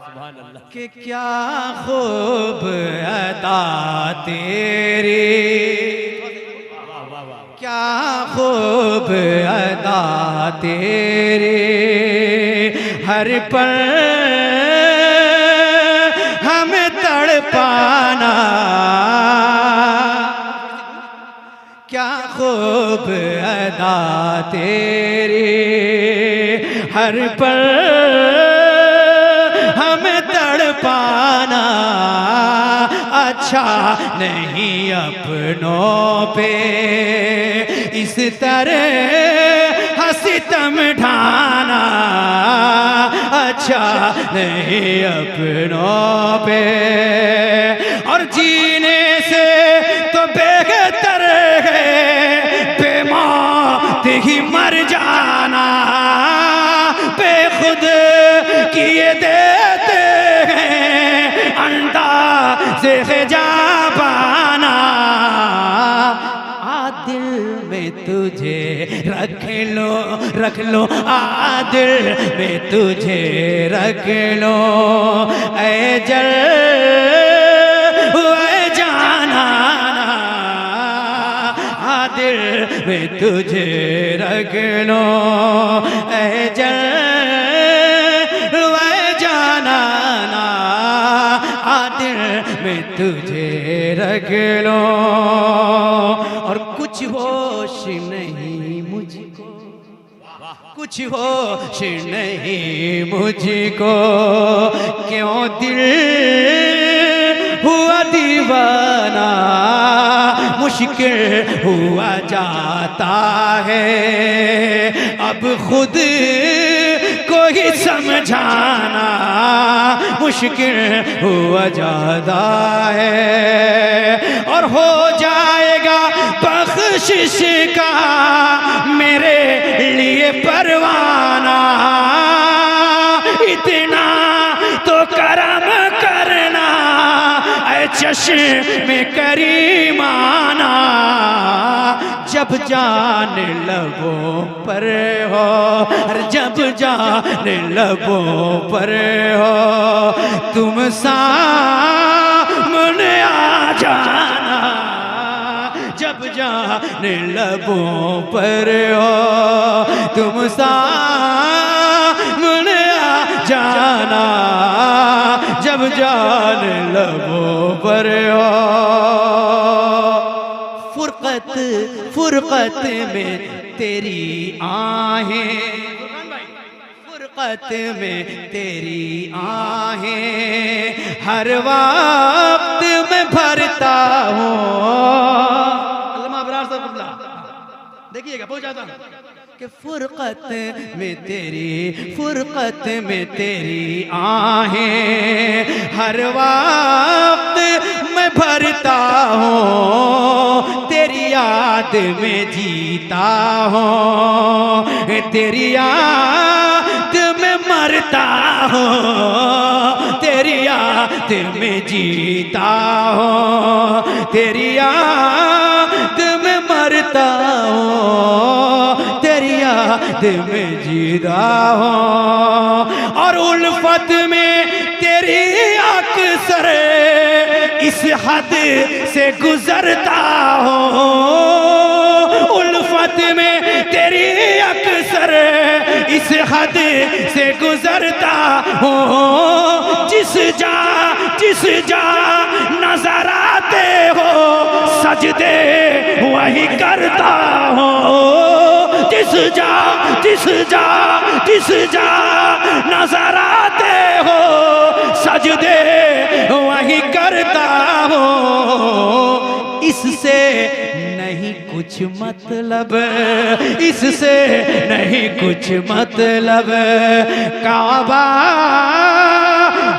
कि क्या खूब अदा तेरी, क्या खूब अदा तेरी, हर पल हमें तड़पाना, क्या खूब अदा तेरी, हर पल हमें तड़पाना, अच्छा नहीं अपनों पे इस तरह सितम ढाना, अच्छा नहीं अपनों पे, और जीने से तो बेहतर है बेमौत ही मर जाना, बेखुद किए देते हैं अंदाज़े जा पाना, दिल में तुझे रख लो, दिल में तुझे रख लो, ऐ जल हुए जाना, दिल में तुझे रख लो, ऐ जल हुए जाना, दिल में तुझे रख लो, और कुछ होश नहीं मुझको, कुछ होश नहीं मुझको, क्यों दिल हुआ दीवाना, मुश्किल हुआ जाता है अब खुद को ही समझाना, मुश्किल हुआ जाता है, और हो जाएगा बख्शिश का मेरे लिए परवाना, इतना तो करम करना ऐ चश्मे करीमाना, जब जान लबों पर हो, जब जान लबों पर हो, तुम सामने आ जाना, जब जान लबों पर हो, तुम सामने आ जाना, जब जान लबों पर हो, फुरकत में तेरी आहें, फुरकत में तेरी आहें हर वक्त में भरता हूँ, देखिएगा बहुत ज्यादा, कि फुरकत में तेरी आहें हर वक्त मैं भरता हूँ, तेरी याद में जीता हूँ, तेरी याद में मरता हूँ, तेरी याद में जीता हूँ, तेरी याद में मरता हूँ, तेरी याद में जीता हूँ, और उल्फत में तेरी अक्सर इस हद से गुजरता हूँ, उल्फत में तेरी अक्सर इस हद से गुजरता हूँ, जिस जा नजर आते हो सजदे वही करता हूँ, जिस जा नजर आते हो सजदे वही करता हूँ, इससे नहीं कुछ मतलब, इससे नहीं कुछ मतलब, काबा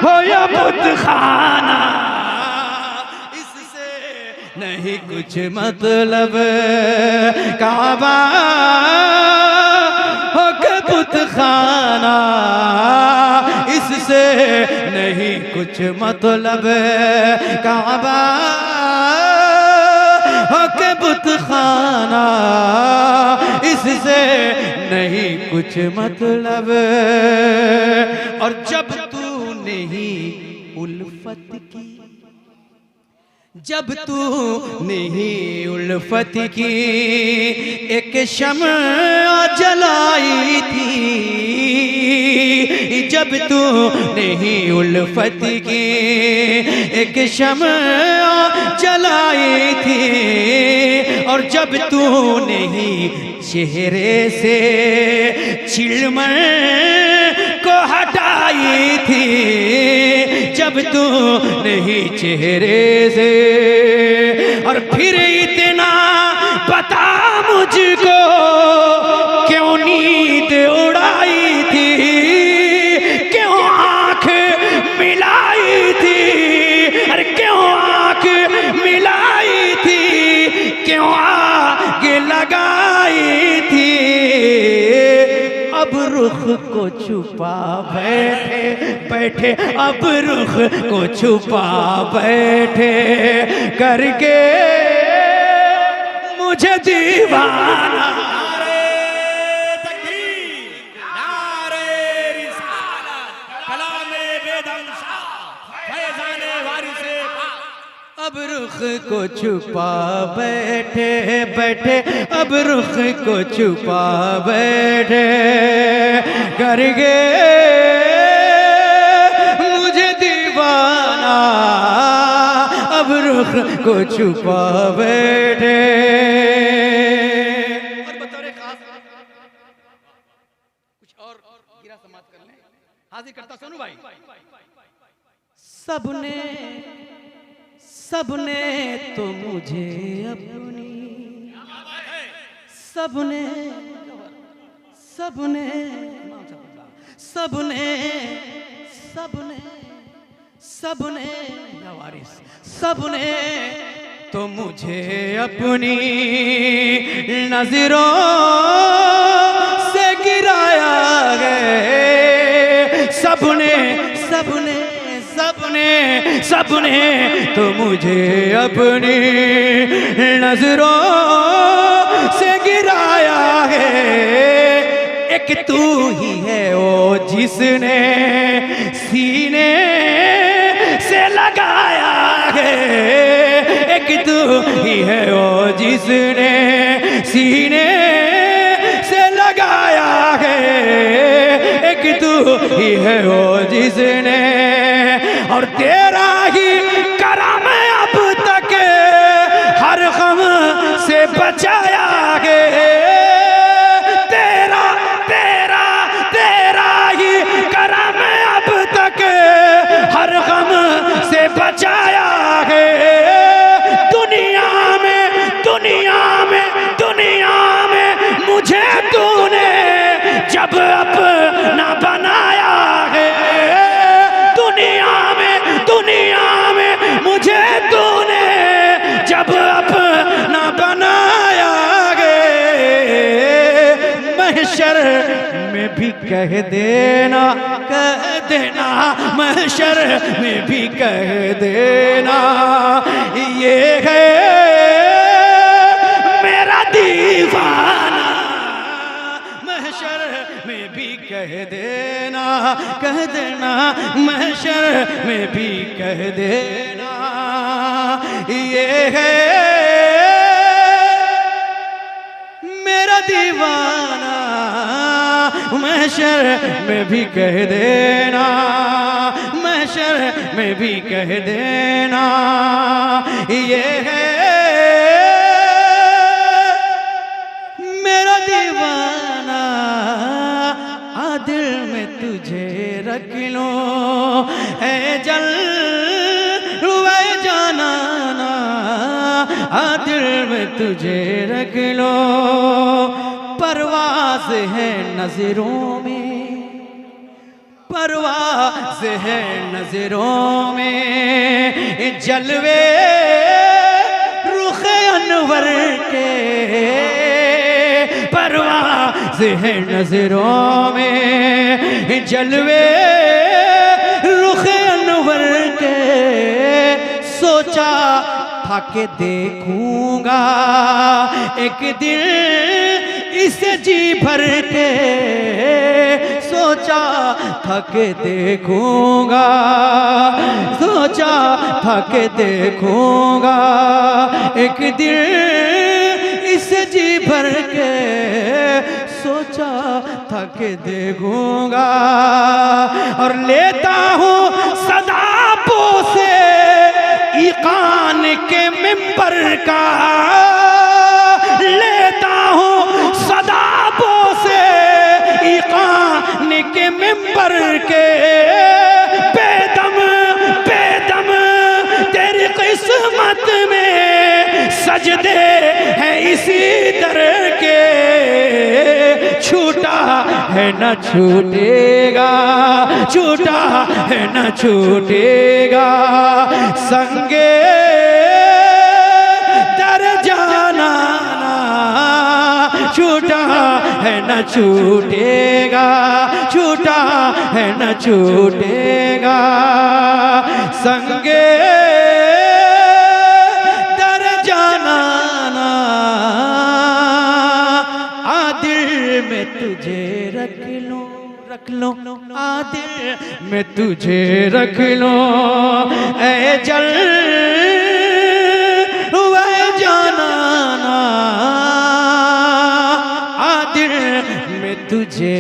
हो या बुत खाना, इससे नहीं कुछ मतलब, काबा हो के बुत खाना, इससे नहीं कुछ मतलब, काबा हो के बुत खाना, इससे नहीं कुछ मतलब, और जब तूने नहीं उल्फत की, जब तू नहीं उल्फत की एक शम्अ जलाई थी, जब तू नहीं उल्फत की एक शम्अ जलाई थी, और जब तू नहीं चेहरे से चिलमर को हटाई थी, जब तू नहीं चेहरे से, और फिर इतना बता मुझको क्यों नींद उड़ाई थी, क्यों आंख मिलाई थी, अरे क्यों आंख मिलाई थी, क्यों आग लगाई थी। अब रुख को छुपा बैठे बैठे, अब रुख को छुपा बैठे करके मुझे दीवाना। अब रुख को छुपा बैठे बैठे, अब रुख को छुपा बैठे करके मुझे दीवाना, अब रुख को छुपा बैठे। और बतौर खास कुछ और गिरा समाप्त कर लें, हाजिर करता सोनू भाई। सबने तो मुझे अपनी, सबने सबने सबने सबने सबने सबने तो मुझे अपनी नजरों से गिराया है, सबने सबने सबने सबने तो मुझे अपनी नजरों से गिराया है। एक तू ही है वो जिसने सीने से लगाया है, एक तू ही है वो जिसने सीने से लगाया है, एक तू ही है वो जिसने, और तेरा ही करम अब तक हर गम से बचाया है, तेरा तेरा तेरा ही करम अब तक हर गम से बचाया है। दुनिया में दुनिया में दुनिया में मुझे तूने जब अपना बनाया है, दुनिया में मुझे तूने जब अपना बनाया है, महशर में भी कह देना महशर में भी कह देना, ये है मेरा दीवाना, महशर में भी कह देना महशर में भी कह देना, ये है मेरा दीवाना, महशर में भी कह देना, महशर में भी कह देना, ये है मेरा दीवाना। दिल में तुझे रख लो है जल रुए जाना, दिल में तुझे रख लो, परवाज़ है नजरों में, परवाज़ है नजरों में, जलवे रुख अनवर के, परवाज़ है नजरों में, जलवे रुख अनवर के। सोचा था कि देखूंगा एक दिन इसे जी भर के, सोचा सोचा था कि देखूंगा, सोचा था कि देखूंगा एक दिन इस जी भर के, सोचा था कि देखूंगा। और लेता हूँ सदा पोसे ईकान के मिंबर का, लेता हूँ सदा पोसे ईकान के मिंबर के। बेदम बेदम तेरी किस्मत में सजदे हैं इसी दर के, छूटा है न छूटेगा, छूटा है न छूटेगा। संगे दर जाना छूटा है न छूटेगा, छूटा है न छूटेगा। संगे दर जाना आदिल में तुझे रख लो, रख लो आदिल में तुझे रख लो। ऐ जल वह जाना आदिल में तुझे